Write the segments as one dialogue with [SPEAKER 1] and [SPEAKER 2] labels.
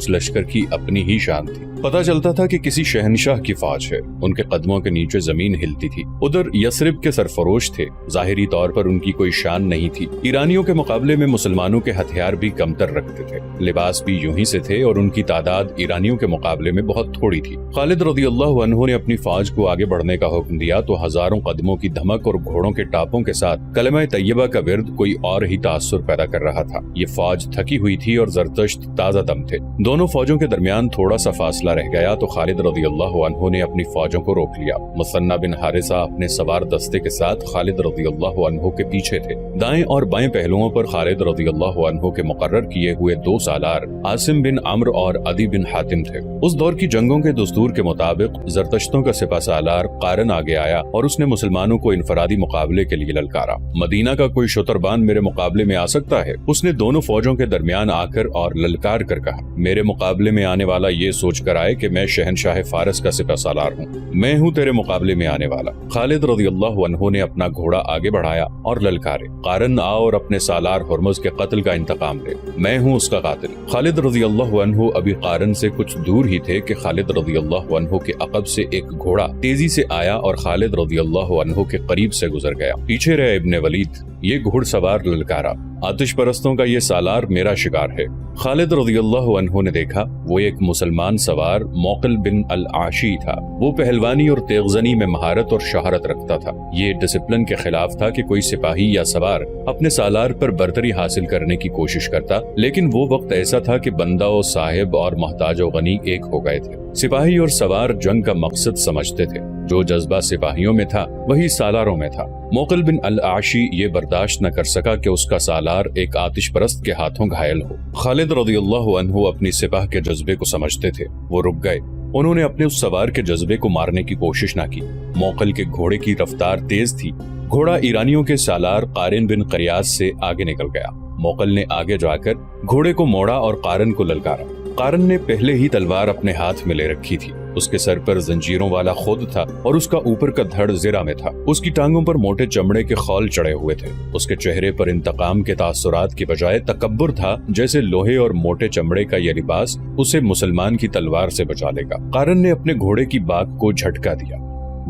[SPEAKER 1] उस लश्कर की अपनी ही शान थी। पता चलता था कि किसी शहनशाह की फौज है। उनके कदमों के नीचे जमीन हिलती थी। उधर यसरिब के सरफरोश थे। जाहिरी तौर पर उनकी कोई शान नहीं थी। ईरानियों के मुकाबले में मुसलमानों के हथियार भी कमतर रखते थे। लिबास भी यूं ही से थे और उनकी तादाद ईरानियों के मुकाबले में बहुत थोड़ी थी। खालिद रज़ियल्लाहु अन्हु ने अपनी फौज को आगे बढ़ने का हुक्म दिया तो हजारों कदमों की धमक और घोड़ों के टापों के साथ कलमा तैयबा का विर्द कोई और ही तासुर पैदा कर रहा था। ये फौज थकी हुई थी और जरतश्त ताजा दम थे। दोनों फौजों के दरमियान थोड़ा सा फासला रह गया तो खालिद रज़ियल्लाहु अन्हु ने अपनी फौजों को रोक लिया। मुसन्ना बिन हारिसा अपने सवार दस्ते के साथ खालिद रज़ियल्लाहु अन्हु के पीछे थे। दाएं और बाएं पहलुओं पर खालिद रज़ियल्लाहु अन्हु के मुकर्रर किए हुए 2 सालार आसिम बिन अम्र और अदी बिन हातिम थे। उस दौर की जंगों के दस्तूर के मुताबिक जरतश्तों का सिपा सालार कारन आगे आया और उसने मुसलमानों को इनफरादी मुकाबले के लिए ललकारा। मदीना का कोई शुतरबान मेरे मुकाबले में आ सकता है? उसने दोनों फौजों के दरमियान आकर और ललकार कर कहा। मेरे मुकाबले में आने वाला ये सोच कर आए कि मैं शहनशाह फारस का सिपा सालार हूँ। मैं हूँ तेरे मुकाबले में आने वाला। खालिद रज़ियल्लाहु अन्हु ने अपना घोड़ा आगे बढ़ाया और ललकारे, कारन आ और अपने सालार हुर्मुज के कत्ल का इंतकाम ले। मैं हूँ उसका कातिल। खालिद रज़ियल्लाहु अन्हु अभी कारन से कुछ दूर ही थे कि खालिद रज़ियल्लाहु अन्हु के अक़ब से एक घोड़ा तेजी से आया और खालिद रज़ियल्लाहु अन्हु के करीब से गुजर गया। पीछे रहे इब्ने वलीद। ये घुड़सवार ललकारा, आतिश परस्तों का ये सालार मेरा शिकार है। खालिद रज़ियल्लाहु अन्हु ने देखा वो एक मुसलमान सवार मौक़िल बिन अल-आशी था। वो पहलवानी और तेगज़नी में महारत और शहरत रखता था। ये डिसिप्लिन के खिलाफ था कि कोई सिपाही या सवार अपने सालार पर बर्तरी हासिल करने की कोशिश करता, लेकिन वो वक्त ऐसा था कि बंदा और साहिब और मोहताज और गनी एक हो गए थे। सिपाही और सवार जंग का मकसद समझते थे। जो जज्बा सिपाहियों में था वही सालारों में था। मौक़िल बिन अल-आशी ये बर्दाश्त न कर सका कि उसका सालार एक आतिश परस्त के हाथों घायल हो। खालिद रज़ियल्लाहु अन्हु अपनी सिपाह के जज्बे को समझते थे। वो रुक गए। उन्होंने अपने उस सवार के जज्बे को मारने की कोशिश न की। मौक़िल के घोड़े की रफ्तार तेज थी। घोड़ा ईरानियों के सालार क़ारिन बिन क़ियास से आगे निकल गया। मौक़िल ने आगे जाकर घोड़े को मोड़ा और क़ारिन को ललकारा। क़ारिन ने पहले ही तलवार अपने हाथ में ले रखी थी। उसके सर पर जंजीरों वाला खुद था और उसका ऊपर का धड़ ज़िरा में था। उसकी टांगों पर मोटे चमड़े के खौल चढ़े हुए थे। उसके चेहरे पर इंतकाम के तासुरात की बजाय तकब्बुर था, जैसे लोहे और मोटे चमड़े का यह लिबास उसे मुसलमान की तलवार से बचा लेगा। क़ारिन ने अपने घोड़े की बाग को झटका दिया।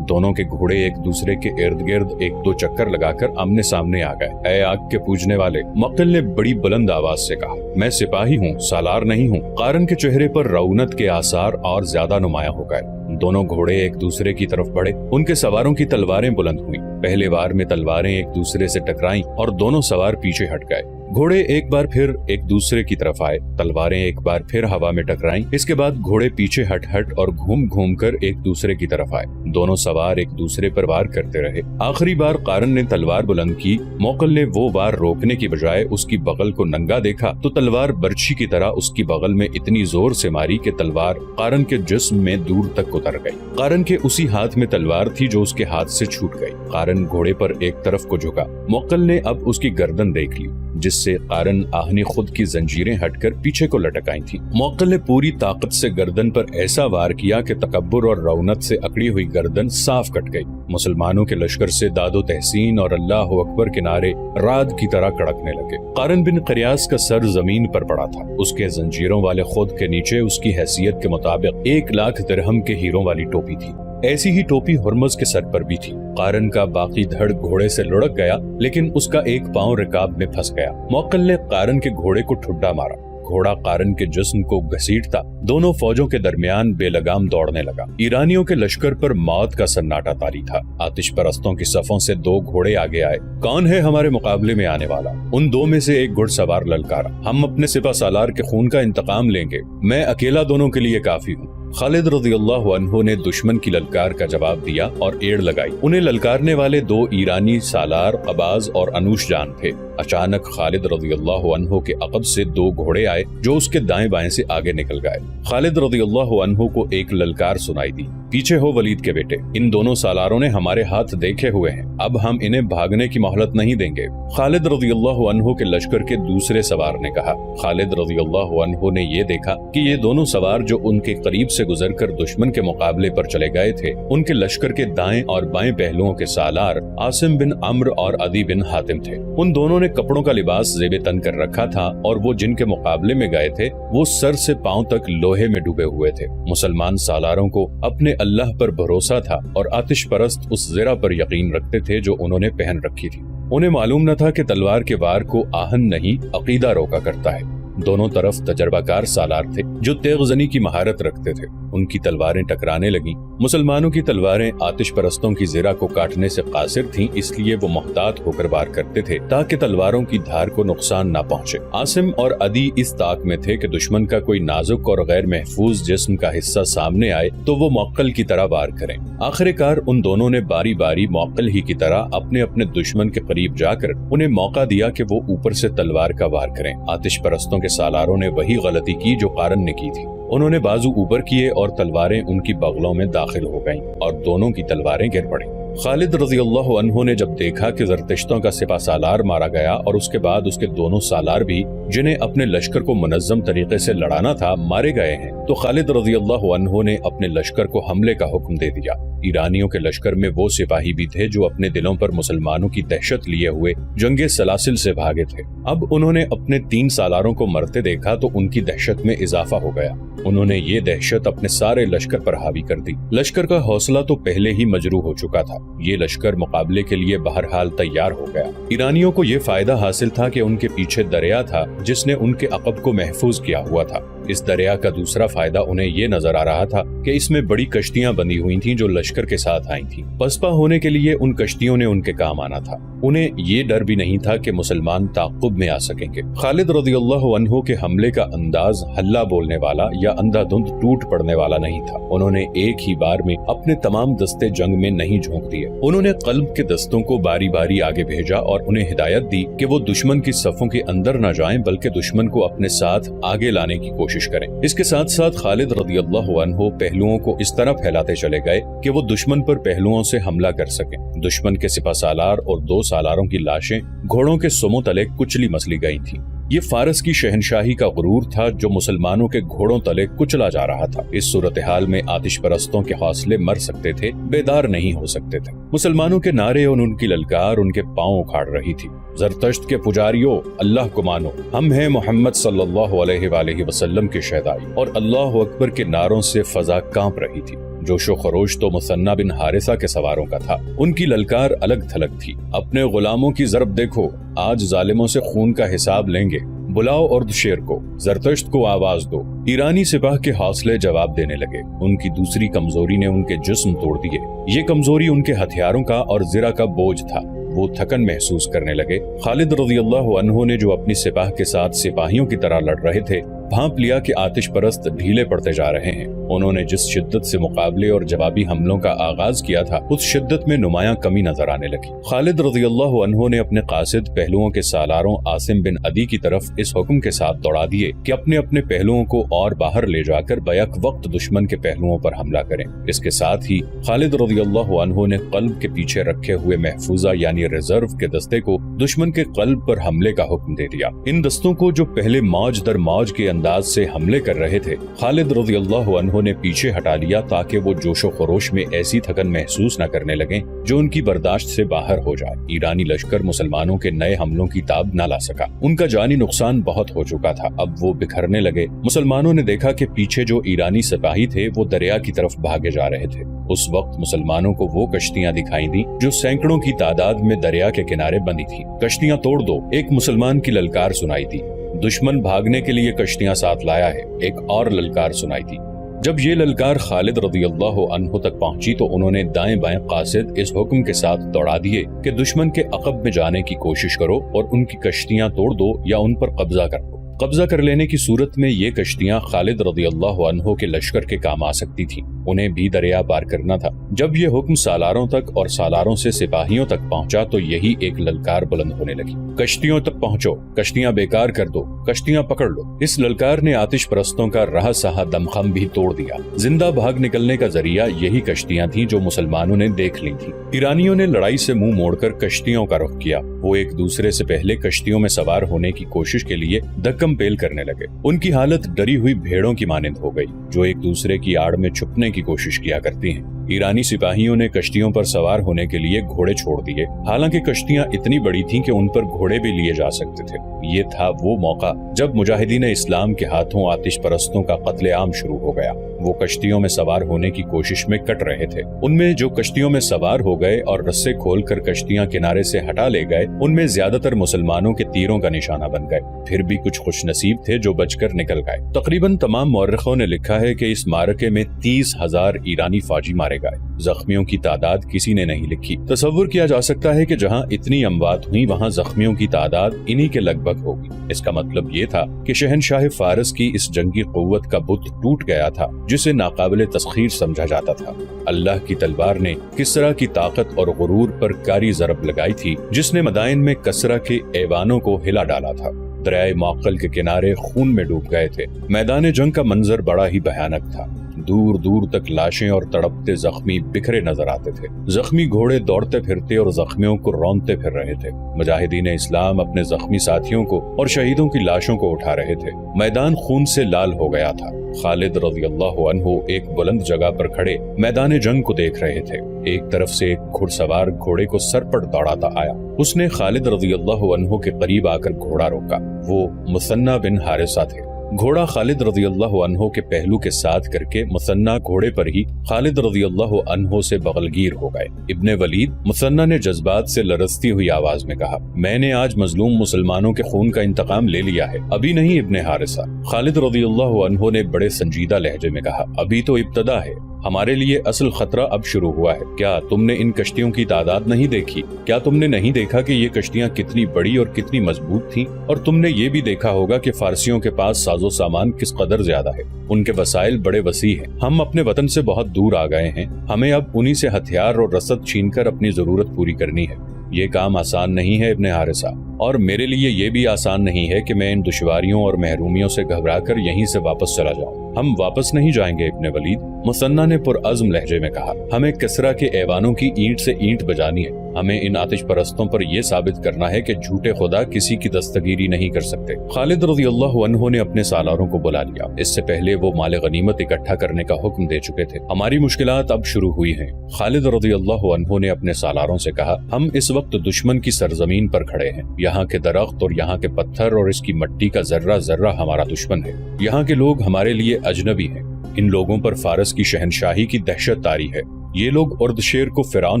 [SPEAKER 1] दोनों के घोड़े एक दूसरे के इर्द गिर्द 1-2 चक्कर लगाकर आमने सामने आ गए। ऐ आग के पूजने वाले, मौक़िल ने बड़ी बुलंद आवाज से कहा, मैं सिपाही हूँ, सालार नहीं हूँ। क़ारिन के चेहरे पर रौनत के आसार और ज्यादा नुमायां हो गए। दोनों घोड़े एक दूसरे की तरफ बढ़े। उनके सवारों की तलवारें बुलंद हुई। पहले बार में तलवारें एक दूसरे से टकराईं और दोनों सवार पीछे हट गए। घोड़े एक बार फिर एक दूसरे की तरफ आए। तलवारें एक बार फिर हवा में टकराईं। इसके बाद घोड़े पीछे हट हट और घूम घूम कर एक दूसरे की तरफ आए। दोनों सवार एक दूसरे पर वार करते रहे। आखिरी बार क़ारिन ने तलवार बुलंद की। मौक़िल ने वो वार रोकने की बजाय उसकी बगल को नंगा देखा तो तलवार बर्छी की तरह उसकी बगल में इतनी जोर से मारी कि तलवार क़ारिन के जिस्म में दूर तक उतर गई। क़ारिन के उसी हाथ में तलवार थी जो उसके हाथ से छूट गई। क़ारिन घोड़े पर एक तरफ को झुका। मौक़िल ने अब उसकी गर्दन देख ली, जिससे क़ारिन आहनी खुद की जंजीरें हटकर पीछे को लटकाई थी। मौक़िल ने पूरी ताकत से गर्दन पर ऐसा वार किया कि तकब्बुर और रौनत से अकड़ी हुई गर्दन साफ कट गई। मुसलमानों के लश्कर से दादो तहसीन और अल्लाह अकबर के नारे राद की तरह कड़कने लगे। क़ारिन बिन क़ियास का सर जमीन पर पड़ा था। उसके जंजीरों वाले खुद के नीचे उसकी हैसियत के मुताबिक 1 लाख दिरहम के हीरों वाली टोपी थी। ऐसी ही टोपी हुर्मुज के सर पर भी थी। क़ारिन का बाकी धड़ घोड़े से लुढ़क गया, लेकिन उसका एक पांव रिकाब में फंस गया। मौक़िल ने क़ारिन के घोड़े को ठुड्डा मारा। घोड़ा क़ारिन के जिस्म को घसीटता दोनों फौजों के दरमियान बेलगाम दौड़ने लगा। ईरानियों के लश्कर पर मौत का सन्नाटा तारी था। आतिश परस्तों की सफों से 2 घोड़े आगे आए। कौन है हमारे मुकाबले में आने वाला? उन 2 में से एक घुड़सवार ललकारा, हम अपने सिपा सालार के खून का इंतकाम लेंगे। मैं अकेला दोनों के लिए काफी हूँ। खालिद रज़ियल्लाहु अन्हु ने दुश्मन की ललकार का जवाब दिया और एड़ लगाई। उन्हें ललकारने वाले 2 ईरानी सालार अबाज और अनूश जान थे। अचानक खालिद रज़ियल्लाहु अन्हु के अक़ब से 2 घोड़े आए जो उसके दाएं बाएं से आगे निकल गए। खालिद रज़ियल्लाहु अन्हु को एक ललकार सुनाई दी, पीछे हो वलीद के बेटे, इन दोनों सालारों ने हमारे हाथ देखे हुए हैं, अब हम इन्हें भागने की मोहलत नहीं देंगे। खालिद रज़ियल्लाहु अन्हु के लश्कर के दूसरे सवार ने कहा। खालिद रज़ियल्लाहु अन्हु ने ये देखा कि ये दोनों सवार जो उनके करीब से سے گزر کر دشمن کے مقابلے پر چلے گئے تھے، ان کے لشکر کے دائیں اور بائیں پہلوؤں کے سالار عاصم بن عمرو اور عدی بن حاتم تھے۔ ان دونوں نے کپڑوں کا لباس زیب تن کر رکھا تھا اور وہ جن کے مقابلے میں گئے تھے وہ سر سے پاؤں تک لوہے میں ڈوبے ہوئے تھے۔ مسلمان سالاروں کو اپنے اللہ پر بھروسہ تھا اور آتش پرست اس زرہ پر یقین رکھتے تھے جو انہوں نے پہن رکھی تھی۔ انہیں معلوم نہ تھا کہ تلوار کے وار کو آہن نہیں عقیدہ روکا کرتا ہے۔ دونوں طرف تجربہ کار سالار تھے جو تیغ زنی کی مہارت رکھتے تھے۔ ان کی تلواریں ٹکرانے لگیں۔ مسلمانوں کی تلواریں آتش پرستوں کی زرہ کو کاٹنے سے قاصر تھیں، اس لیے وہ محتاط ہو کر وار کرتے تھے تاکہ تلواروں کی دھار کو نقصان نہ پہنچے۔ عاصم اور عدی اس طاق میں تھے کہ دشمن کا کوئی نازک اور غیر محفوظ جسم کا حصہ سامنے آئے تو وہ معقل کی طرح وار کریں۔ آخر کار ان دونوں نے باری باری معقل ہی کی طرح اپنے اپنے دشمن کے قریب جا کر انہیں موقع دیا کہ وہ اوپر سے تلوار کا وار کریں۔ آتش پرستوں کے سالاروں نے وہی غلطی کی جو قارن نے کی تھی۔ انہوں نے بازو اوپر کیے اور تلواریں ان کی بغلوں میں داخل ہو گئیں اور دونوں کی تلواریں گر پڑیں۔ خالد رضی اللہ عنہ نے جب دیکھا کہ زرتشتوں کا سپہ سالار مارا گیا اور اس کے بعد اس کے دونوں سالار بھی جنہیں اپنے لشکر کو منظم طریقے سے لڑانا تھا مارے گئے ہیں، تو خالد رضی اللہ عنہ نے اپنے لشکر کو حملے کا حکم دے دیا۔ ایرانیوں کے لشکر میں وہ سپاہی بھی تھے جو اپنے دلوں پر مسلمانوں کی دہشت لیے ہوئے جنگ سلاسل سے بھاگے تھے۔ اب انہوں نے اپنے 3 سالاروں کو مرتے دیکھا تو ان کی دہشت میں اضافہ ہو گیا۔ انہوں نے یہ دہشت اپنے سارے لشکر پر حاوی کر دی۔ لشکر کا حوصلہ تو پہلے ہی مجروح ہو چکا تھا، یہ لشکر مقابلے کے لیے بہرحال تیار ہو گیا۔ ایرانیوں کو یہ فائدہ حاصل تھا کہ ان کے پیچھے دریا تھا جس نے ان کے عقب کو محفوظ کیا ہوا تھا۔ اس دریا کا دوسرا فائدہ انہیں یہ نظر آ رہا تھا کہ اس میں بڑی کشتیاں بندی ہوئی تھیں جو لشکر کے ساتھ آئی تھیں۔ پسپا ہونے کے لیے ان کشتیوں نے ان کے کام آنا تھا۔ انہیں یہ ڈر بھی نہیں تھا کہ مسلمان تعاقب میں آ سکیں گے۔ خالد رضی اللہ عنہ کے حملے کا انداز ہلہ بولنے والا یا اندھا دھند ٹوٹ پڑنے والا نہیں تھا۔ انہوں نے ایک ہی بار میں اپنے تمام دستے جنگ میں نہیں جھونک دیے۔ انہوں نے قلب کے دستوں کو باری باری آگے بھیجا اور انہیں ہدایت دی کہ وہ دشمن کی صفوں کے اندر نہ جائیں بلکہ دشمن کو اپنے ساتھ آگے لانے کی کوشش کریں۔ اس کے ساتھ ساتھ خالد رضی اللہ عنہ پہلوؤں کو اس طرح پھیلاتے چلے گئے کہ وہ دشمن پر پہلوؤں سے حملہ کر سکیں۔ دشمن کے سپہ سالار اور 2 سالاروں کی لاشیں گھوڑوں کے سموں تلے کچلی مسلی گئی تھیں۔ یہ فارس کی شہنشاہی کا غرور تھا جو مسلمانوں کے گھوڑوں تلے کچلا جا رہا تھا۔ اس صورتحال میں آتش پرستوں کے حوصلے مر سکتے تھے، بیدار نہیں ہو سکتے تھے۔ مسلمانوں کے نعرے اور ان کی للکار ان کے پاؤں اکھاڑ رہی تھی۔ زرتشت کے پجاریوں، اللہ کو مانو، ہم ہیں محمد صلی اللہ علیہ وآلہ وسلم کے شہدائی، اور اللہ اکبر کے نعروں سے فضا کانپ رہی تھی۔ جوش و خروش تو مثنہ بن حارثہ کے سواروں کا تھا، ان کی للکار الگ تھلگ تھی۔ اپنے غلاموں کی ضرب دیکھو، آج ظالموں سے خون کا حساب لیں گے، بلاؤ ارد شیر کو، زرتشت کو آواز دو۔ ایرانی سپاہ کے حوصلے جواب دینے لگے۔ ان کی دوسری کمزوری نے ان کے جسم توڑ دیے۔ یہ کمزوری ان کے ہتھیاروں کا اور زرہ کا بوجھ تھا۔ وہ تھکن محسوس کرنے لگے۔ خالد رضی اللہ عنہ نے جو اپنی سپاہ کے ساتھ سپاہیوں کی طرح لڑ رہے تھے بھانپ لیا کہ آتش پرست ڈھیلے پڑتے جا رہے ہیں۔ انہوں نے جس شدت سے مقابلے اور جوابی حملوں کا آغاز کیا تھا اس شدت میں نمایاں کمی نظر آنے لگی۔ خالد رضی اللہ عنہ نے اپنے قاصد پہلوؤں کے سالاروں عاصم بن عدی کی طرف اس حکم کے ساتھ دوڑا دیے کہ اپنے اپنے پہلوؤں کو اور باہر لے جا کر بیک وقت دشمن کے پہلوؤں پر حملہ کریں۔ اس کے ساتھ ہی خالد رضی اللہ عنہ نے قلب کے پیچھے رکھے ہوئے محفوظہ یعنی ریزرو کے دستے کو دشمن کے قلب پر حملے کا حکم دے دیا۔ ان دستوں کو جو پہلے موج در موج کے انداز سے حملے کر رہے تھے خالد رضی اللہ عنہ نے پیچھے ہٹا لیا تاکہ وہ جوش و خروش میں ایسی تھکن محسوس نہ کرنے لگیں جو ان کی برداشت سے باہر ہو جائے۔ ایرانی لشکر مسلمانوں کے نئے حملوں کی تاب نہ لا سکا۔ ان کا جانی نقصان بہت ہو چکا تھا۔ اب وہ بکھرنے لگے۔ مسلمانوں نے دیکھا کہ پیچھے جو ایرانی سپاہی تھے وہ دریا کی طرف بھاگے جا رہے تھے۔ اس وقت مسلمانوں کو وہ کشتیاں دکھائی دیں جو سینکڑوں کی تعداد میں دریا کے کنارے بندی تھی۔ کشتیاں توڑ دو، ایک مسلمان کی للکار سنائی دی۔ دشمن بھاگنے کے لیے کشتیاں ساتھ لایا ہے، ایک اور للکار سنائی دی۔ جب یہ للکار خالد رضی اللہ عنہ تک پہنچی تو انہوں نے دائیں بائیں قاصد اس حکم کے ساتھ دوڑا دیے کہ دشمن کے عقب میں جانے کی کوشش کرو اور ان کی کشتیاں توڑ دو یا ان پر قبضہ کر لو۔ قبضہ کر لینے کی صورت میں یہ کشتیاں خالد رضی اللہ عنہ کے لشکر کے کام آ سکتی تھیں، انہیں بھی دریا پار کرنا تھا۔ جب یہ حکم سالاروں تک اور سالاروں سے سپاہیوں تک پہنچا تو یہی ایک للکار بلند ہونے لگی، کشتیوں تک پہنچو، کشتیاں بیکار کر دو، کشتیاں پکڑ لو۔ اس للکار نے آتش پرستوں کا رہا سہا دمخم بھی توڑ دیا۔ زندہ بھاگ نکلنے کا ذریعہ یہی کشتیاں تھیں جو مسلمانوں نے دیکھ لی تھیں۔ ایرانیوں نے لڑائی سے منہ موڑ کر کشتیوں کا رخ کیا۔ وہ ایک دوسرے سے پہلے کشتیوں میں سوار ہونے کی کوشش کے لیے دھکم कलम पेल करने लगे। उनकी हालत डरी हुई भेड़ों की मानिंद हो गई जो एक दूसरे की आड़ में छुपने की कोशिश किया करती हैं। ईरानी सिपाहियों ने कश्तियों पर सवार होने के लिए घोड़े छोड़ दिए। हालांकि कश्तियां इतनी बड़ी थीं कि उन पर घोड़े भी लिए जा सकते थे। ये था वो मौका जब मुजाहिदीन इस्लाम के हाथों आतिश परस्तों का कत्लेआम शुरू हो गया। वो कश्तियों में सवार होने की कोशिश में कट रहे थे। उनमें जो कश्तियों में सवार हो गए और रस्से खोलकर कश्तियां किनारे से हटा ले गए, उनमें ज्यादातर मुसलमानों के तीरों का निशाना बन गए। फिर भी कुछ खुशनसीब थे जो बचकर निकल गए। तकरीबन तमाम मौर्रिखों ने लिखा है कि इस मारके में 30,000 ईरानी फौजी मारे गए। जख्मियों की तादाद किसी ने नहीं लिखी। तसव्वुर किया जा सकता है कि जहां इतनी अमवात हुई वहां जख्मियों की तादाद इन्हीं के लगभग होगी। इसका मतलब ये था कि शहनशाह फारस की इस जंगी कुव्वत का बुत टूट गया था जिसे नाकाबिले तस्खीर समझा जाता था। अल्लाह की तलवार ने किसरा की ताकत और गुरूर पर कारी ज़रब लगाई थी जिसने मदाइन में कसरा के ऐवानों को हिला डाला था। दरियाए मौक्कल के किनारे खून में डूब गए थे। मैदान जंग का मंजर बड़ा ही भयानक था। दूर दूर तक लाशें और तड़पते जख्मी बिखरे नजर आते थे। जख्मी घोड़े दौड़ते फिरते और जख्मियों को रौंदते फिर रहे थे। मुजाहिदीन इस्लाम अपने जख्मी साथियों को और शहीदों की लाशों को उठा रहे थे। मैदान खून से लाल हो गया था। खालिद रज़ियल्लाहु अन्हु एक बुलंद जगह पर खड़े मैदान जंग को देख रहे थे। एक तरफ से एक घुड़सवार घोड़े को सर पर दौड़ाता आया। उसने खालिद रज़ियल्लाहु अन्हु के करीब आकर घोड़ा रोका। वो मुसन्ना बिन हारिसा थे। घोड़ा खालिद रज़ियल्लाहु अन्हु के पहलू के साथ करके मुसन्ना घोड़े पर ही खालिद रज़ियल्लाहु अन्हु से बगलगीर हो गए। इब्ने वलीद, मुसन्ना ने जज्बात से लरजती हुई आवाज में कहा, मैंने आज मजलूम मुसलमानों के खून का इंतकाम ले लिया है, अभी नहीं इब्ने हारिसा। खालिद रज़ियल्लाहु अन्हु ने बड़े संजीदा लहजे में कहा, अभी तो इब्तदा है, हमारे लिए असल खतरा अब शुरू हुआ है। क्या तुमने इन कश्तियों की तादाद नहीं देखी? क्या तुमने नहीं देखा कि ये कश्तियां कितनी बड़ी और कितनी मजबूत थीं? और तुमने ये भी देखा होगा कि फारसियों के पास साजो सामान किस कदर ज्यादा है। उनके वसाइल बड़े वसी हैं। हम अपने वतन से बहुत दूर आ गए हैं। हमें अब उन्हीं से हथियार और रसद छीनकर अपनी जरूरत पूरी करनी है। ये काम आसान नहीं है इब्ने हारिसा, और मेरे लिए ये भी आसान नहीं है कि मैं इन दुश्वारियों और महरूमियों से घबराकर यहीं से वापस चला जाऊं। हम वापस नहीं जाएंगे इब्ने वलीद, मुसन्ना ने पुरअज़्म लहजे में कहा। हमें किसरा के ऐवानों की ईंट से ईंट बजानी है। हमें इन आतिश परस्तों पर यह साबित करना है कि झूठे खुदा किसी की दस्तगीरी नहीं कर सकते। खालिद रज़ियल्लाहु अन्हु ने अपने सालारों को बुला लिया। इससे पहले वो माल गनीमत इकट्ठा करने का हुक्म दे चुके थे। हमारी मुश्किलात अब शुरू हुई हैं। खालिद रज़ियल्लाहु अन्हु ने अपने सालारों से कहा, हम इस वक्त दुश्मन की सरजमीन पर खड़े हैं। यहाँ के दरख्त और यहाँ के पत्थर और इसकी मट्टी का जर्रा जर्रा हमारा दुश्मन है। यहाँ के लोग हमारे लिए अजनबी हैं। इन लोगों पर फारस की शहनशाही की दहशत तारी है। ये लोग उर्दशेर को फिरौन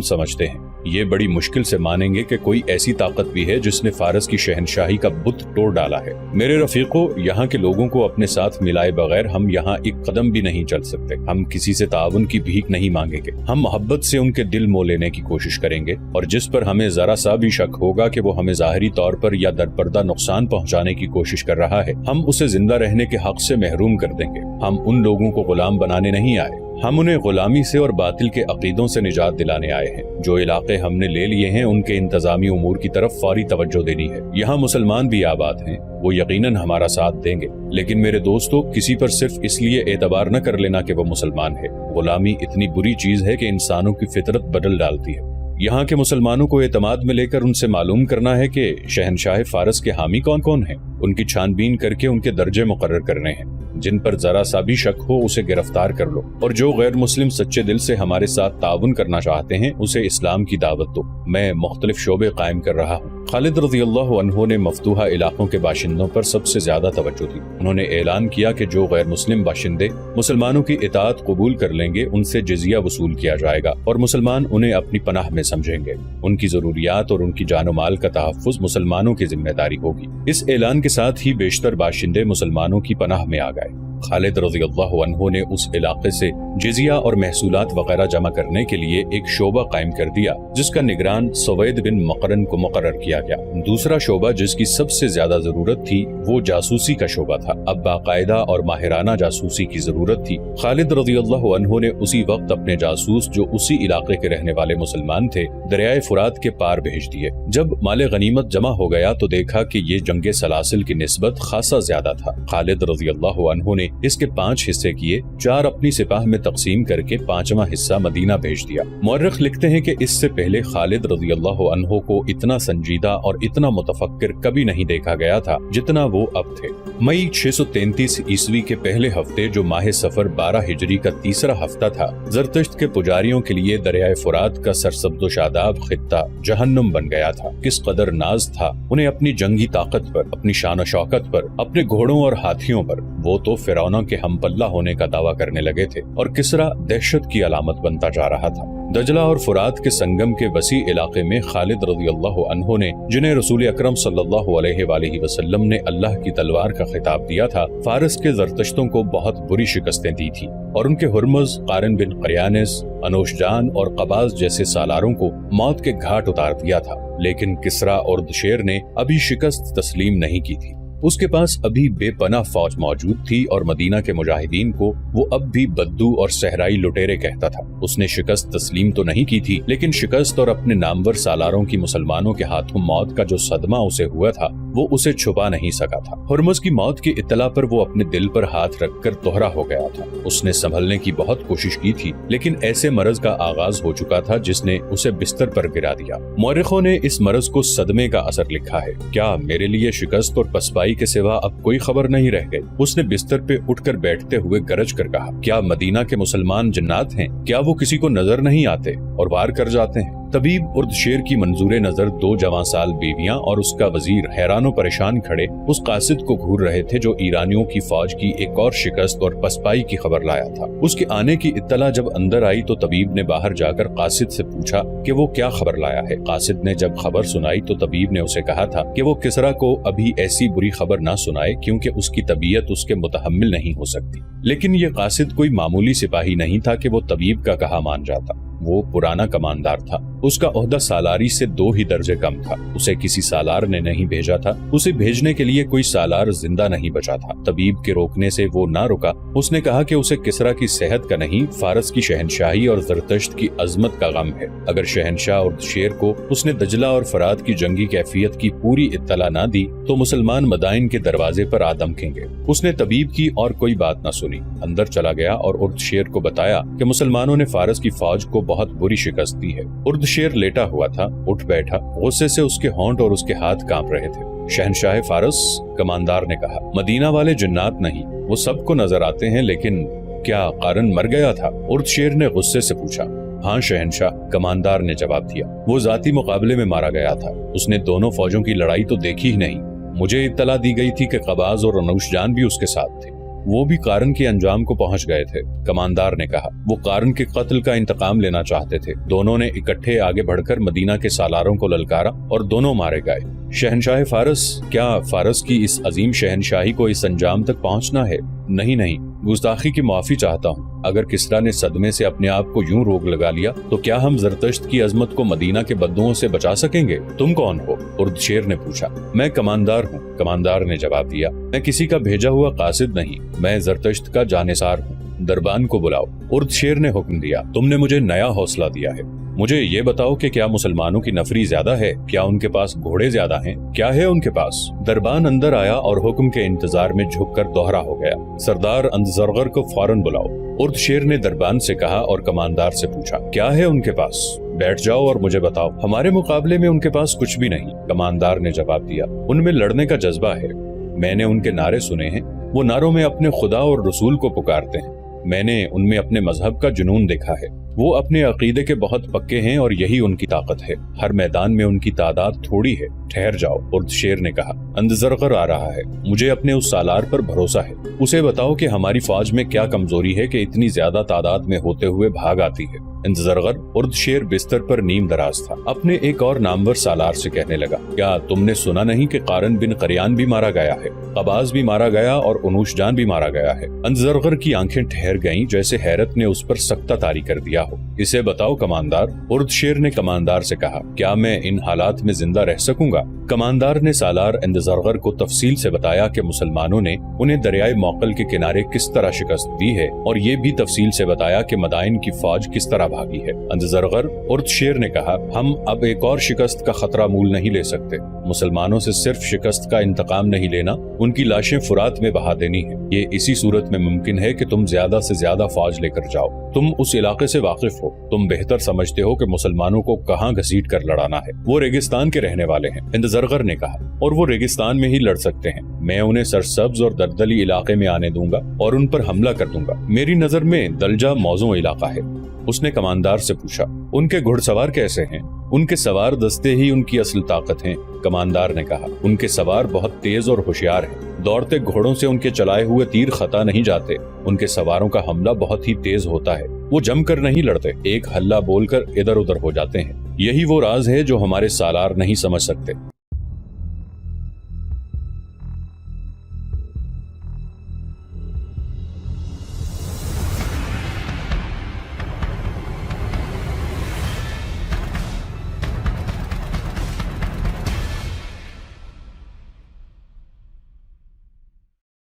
[SPEAKER 1] समझते हैं। ये बड़ी मुश्किल से मानेंगे कि कोई ऐसी ताकत भी है जिसने फारस की शहनशाही का बुत तोड़ डाला है। मेरे रफीकों, यहाँ के लोगों को अपने साथ मिलाए बगैर हम यहाँ एक कदम भी नहीं चल सकते। हम किसी से ताउन की भीख नहीं मांगेंगे। हम मोहब्बत से उनके दिल मोह लेने की कोशिश करेंगे, और जिस पर हमें जरा सा भी शक होगा कि वो हमें जाहिरी तौर पर या दरपर्दा नुकसान पहुँचाने की कोशिश कर रहा है, हम उसे जिंदा रहने के हक से महरूम कर देंगे। हम उन लोगों को गुलाम बनाने नहीं आए, हम उन्हें गुलामी से और बातिल के अकीदों से निजात दिलाने आए हैं। जो इलाके हमने ले लिए हैं उनके इंतजामी उमूर की तरफ फौरी तवज्जो देनी है। यहाँ मुसलमान भी आबाद हैं, वो यकीनन हमारा साथ देंगे। लेकिन मेरे दोस्तों, किसी पर सिर्फ इसलिए एतबार न कर लेना कि वो मुसलमान है। गुलामी इतनी बुरी चीज है कि इंसानों की फितरत बदल डालती है। यहाँ के मुसलमानों को एतमाद में लेकर उनसे मालूम करना है कि शहनशाह फारस के हामी कौन कौन हैं। उनकी छानबीन करके उनके दर्जे मुकर्रर करने हैं। जिन पर जरा सा भी शक हो उसे गिरफ्तार कर लो, और जो गैर मुस्लिम सच्चे दिल से हमारे साथ ताउन करना चाहते हैं उसे इस्लाम की दावत दो। मैं मुख्तलिफ शोबे कायम कर रहा हूँ। खालिद रज़ियल्लाहु अन्हु ने मफतूहा इलाकों के बाशिंदों पर सबसे ज्यादा तवज्जो दी। उन्होंने ऐलान किया कि जो गैर मुस्लिम बाशिंदे मुसलमानों की इताअत कबूल कर लेंगे उनसे जिजिया वसूल किया जाएगा, और मुसलमान उन्हें अपनी पनाह में समझेंगे। उनकी जरूरियात और उनकी जानो माल का तहफ़्फ़ुज़ मुसलमानों की जिम्मेदारी होगी। इस ऐलान के साथ ही बेशतर बाशिंदे मुसलमानों की पनाह में आ गए। खालिद रज़ियल्लाहु अन्हु ने उस इलाके से जिजिया और महसूलात वगैरह जमा करने के लिए एक शोबा कायम कर दिया, जिसका निगरान सवैद बिन मकरन को मुकर्रर किया गया। दूसरा शोबा जिसकी सबसे ज्यादा जरूरत थी वो जासूसी का शोबा था। अब बाकायदा और माहिराना जासूसी की जरूरत थी। खालिद रज़ियल्लाहु अन्हु ने उसी वक्त अपने जासूस, जो उसी इलाके के रहने वाले मुसलमान थे, दरियाए फुरात के पार भेज दिए। जब माले गनीमत जमा हो गया तो देखा कि ये जंगे सलासिल की निस्बत खासा ज्यादा था। खालिद रज़ियल्लाहु अन्हु ने اس کے 5 حصے کیے، 4 اپنی سپاہ میں تقسیم کر کے 5واں حصہ مدینہ بھیج دیا۔ مورخ لکھتے ہیں کہ اس سے پہلے خالد رضی اللہ عنہ کو اتنا سنجیدہ اور اتنا متفکر کبھی نہیں دیکھا گیا تھا جتنا وہ اب تھے۔ مئی 633 عیسوی کے پہلے ہفتے، جو ماہ صفر 12 ہجری کا تیسرا ہفتہ تھا، زرتشت کے پجاریوں کے لیے دریائے فرات کا سرسبز و شاداب خطہ جہنم بن گیا تھا۔ کس قدر ناز تھا انہیں اپنی جنگی طاقت پر، اپنی شان و شوکت پر، اپنے گھوڑوں اور ہاتھیوں پر۔ وہ تو فرعون کے ہم پلہ ہونے کا دعویٰ کرنے لگے تھے اور کسرا دہشت کی علامت بنتا جا رہا تھا۔ دجلہ اور فرات کے سنگم کے وسیع علاقے میں خالد رضی اللہ عنہ نے، جنہیں رسول اکرم صلی اللہ علیہ وآلہ وسلم نے اللہ کی تلوار کا خطاب دیا تھا، فارس کے زرتشتوں کو بہت بری شکستیں دی تھی اور ان کے ہرمز، قارن بن قریانس، انوشجان اور قباز جیسے سالاروں کو موت کے گھاٹ اتار دیا تھا۔ لیکن کسرا اردشیر نے ابھی شکست تسلیم نہیں کی تھی۔ اس کے پاس ابھی بے پناہ فوج موجود تھی اور مدینہ کے مجاہدین کو وہ اب بھی بدو اور صحرائی لٹیرے کہتا تھا۔ اس نے شکست تسلیم تو نہیں کی تھی، لیکن شکست اور اپنے نامور سالاروں کی مسلمانوں کے ہاتھوں موت کا جو صدمہ اسے ہوا تھا، وہ اسے چھپا نہیں سکا تھا۔ ہرمز کی موت کی اطلاع پر وہ اپنے دل پر ہاتھ رکھ کر توہرا ہو گیا تھا۔ اس نے سنبھلنے کی بہت کوشش کی تھی، لیکن ایسے مرض کا آغاز ہو چکا تھا جس نے اسے بستر پر گرا دیا۔ مورخوں نے اس مرض کو صدمے کا اثر لکھا ہے۔ کیا میرے لیے شکست اور پسپائی کے سوا اب کوئی خبر نہیں رہ گئی؟ اس نے بستر پہ اٹھ کر بیٹھتے ہوئے گرج کر کہا، کیا مدینہ کے مسلمان جنات ہیں؟ کیا وہ کسی کو نظر نہیں آتے اور وار کر جاتے ہیں؟ طبیب اردشیر کی منظور نظر 2 جوان سال بیویاں اور اس کا وزیر حیران و پریشان کھڑے اس قاصد کو گھور رہے تھے جو ایرانیوں کی فوج کی ایک اور شکست اور پسپائی کی خبر لایا تھا۔ اس کے آنے کی اطلاع جب اندر آئی تو طبیب نے باہر جا کر قاصد سے پوچھا کہ وہ کیا خبر لایا ہے۔ قاصد نے جب خبر سنائی تو طبیب نے اسے کہا تھا کہ وہ کسرا کو ابھی ایسی بری خبر نہ سنائے کیونکہ اس کی طبیعت اس کے متحمل نہیں ہو سکتی۔ لیکن یہ قاصد کوئی معمولی سپاہی نہیں تھا کہ وہ طبیب کا کہا مان جاتا۔ وہ پرانا کماندار تھا۔ اس کا عہدہ سالاری سے 2 ہی درجے کم تھا۔ اسے کسی سالار نے نہیں بھیجا تھا، اسے بھیجنے کے لیے کوئی سالار زندہ نہیں بچا تھا۔ طبیب کے روکنے سے وہ نہ رکا۔ اس نے کہا کہ اسے کسرا کی صحت کا نہیں، فارس کی شہنشاہی اور زرتشت کی عظمت کا غم ہے۔ اگر شہنشاہ اردشیر کو اس نے دجلہ اور فرات کی جنگی کیفیت کی پوری اطلاع نہ دی تو مسلمان مدائن کے دروازے پر آ دمکیں گے۔ اس نے طبیب کی اور کوئی بات نہ سنی، اندر چلا گیا اور اردشیر کو بتایا کہ مسلمانوں نے فارس کی فوج کو بہت بری شکست دی ہے۔ اردشیر لیٹا ہوا تھا، اٹھ بیٹھا، غصے سے اس کے ہونٹ اور اس کے ہاتھ کانپ رہے تھے۔ شہنشاہ فارس، کماندار نے کہا، مدینہ والے جنات نہیں، وہ سب کو نظر آتے ہیں، لیکن کیا قارن مر گیا تھا؟ اردشیر نے غصے سے پوچھا۔ ہاں شہنشاہ، کماندار نے جواب دیا، وہ ذاتی مقابلے میں مارا گیا تھا۔ اس نے دونوں فوجوں کی لڑائی تو دیکھی ہی نہیں۔ مجھے اطلاع دی گئی تھی کہ قباز اور انوشجان بھی اس کے ساتھ تھے، وہ بھی قارن کے انجام کو پہنچ گئے تھے۔ کماندار نے کہا، وہ قارن کے قتل کا انتقام لینا چاہتے تھے۔ دونوں نے اکٹھے آگے بڑھ کر مدینہ کے سالاروں کو للکارا اور دونوں مارے گئے۔ شہنشاہ فارس، کیا فارس کی اس عظیم شہنشاہی کو اس انجام تک پہنچنا ہے؟ نہیں، گستاخی کی معافی چاہتا ہوں۔ اگر کسرا نے صدمے سے اپنے آپ کو یوں روک لگا لیا تو کیا ہم زرتشت کی عظمت کو مدینہ کے بدوؤں سے بچا سکیں گے؟ تم کون ہو؟ اردشیر نے پوچھا۔ میں کماندار ہوں، کماندار نے جواب دیا۔ میں کسی کا بھیجا ہوا قاصد نہیں، میں زرتشت کا جانثار ہوں۔ دربان کو بلاؤ، اردشیر نے حکم دیا۔ تم نے مجھے نیا حوصلہ دیا ہے۔ مجھے یہ بتاؤ کہ کیا مسلمانوں کی نفری زیادہ ہے؟ کیا ان کے پاس گھوڑے زیادہ ہیں؟ کیا ہے ان کے پاس؟ دربان اندر آیا اور حکم کے انتظار میں جھک کر دوہرا ہو گیا۔ سردار اندزرغر کو فوراً بلاؤ، اردشیر نے دربان سے کہا اور کماندار سے پوچھا، کیا ہے ان کے پاس؟ بیٹھ جاؤ اور مجھے بتاؤ۔ ہمارے مقابلے میں ان کے پاس کچھ بھی نہیں، کماندار نے جواب دیا۔ ان میں لڑنے کا جذبہ ہے، میں نے ان کے نعرے سنے ہیں، وہ نعروں میں اپنے خدا اور رسول کو پکارتے ہیں۔ میں نے ان میں اپنے مذہب کا جنون دیکھا ہے، وہ اپنے عقیدے کے بہت پکے ہیں اور یہی ان کی طاقت ہے۔ ہر میدان میں ان کی تعداد تھوڑی ہے۔ ٹھہر جاؤ، اردشیر نے کہا، اندزرغر آ رہا ہے، مجھے اپنے اس سالار پر بھروسہ ہے۔ اسے بتاؤ کہ ہماری فوج میں کیا کمزوری ہے کہ اتنی زیادہ تعداد میں ہوتے ہوئے بھاگ آتی ہے۔ اندزرغر، اردشیر بستر پر نیم دراز تھا، اپنے ایک اور نامور سالار سے کہنے لگا، کیا تم نے سنا نہیں کہ قارن بن قریان بھی مارا گیا ہے، قباز بھی مارا گیا اور انوشجان بھی مارا گیا ہے؟ اندزرغر کی آنکھیں ٹھہر گئیں جیسے حیرت نے اس پر سکتہ طاری کر دیا ہو۔ اسے بتاؤ کماندار، اردشیر نے کماندار سے کہا، کیا میں ان حالات میں زندہ رہ سکوں گا؟ कमांदार ने सालार इंदज़रगर को तफसील से बताया कि मुसलमानों ने उन्हें दरियाए मौकल के किनारे किस तरह शिकस्त दी है और ये भी तफसील से बताया कि मदाइन की फौज किस तरह भागी है। इंदज़रगर उर्दशेर ने कहा, हम अब एक और शिकस्त का खतरा मूल नहीं ले सकते। मुसलमानों से सिर्फ शिकस्त का इंतकाम नहीं लेना, उनकी लाशें फुरात में बहा देनी है। ये इसी सूरत में मुमकिन है कि तुम ज्यादा से ज्यादा फौज लेकर जाओ। तुम उस इलाके से वाकिफ हो, तुम बेहतर समझते हो कि मुसलमानों को कहाँ घसीट कर लड़ाना है। वो रेगिस्तान के रहने वाले हैं, इंदज़रगर ने कहा, और वो रेगिस्तान में ही लड़ सकते हैं। मैं उन्हें सरसब्ज और दलदली इलाके में आने दूंगा और उन पर हमला कर दूंगा। मेरी नजर में दलजा मौजू इलाका है। उसने कमांदार से पूछा, उनके घुड़सवार कैसे हैं? उनके सवार दस्ते ही उनकी असल ताकत हैं। कमांदार ने कहा, उनके सवार बहुत तेज और होशियार हैं। दौड़ते घोड़ों से उनके चलाए हुए तीर खता नहीं जाते। उनके सवारों का हमला बहुत ही तेज होता है। वो जमकर नहीं लड़ते, एक हल्ला बोलकर इधर उधर हो जाते हैं। यही वो राज है जो हमारे सालार नहीं समझ सकते।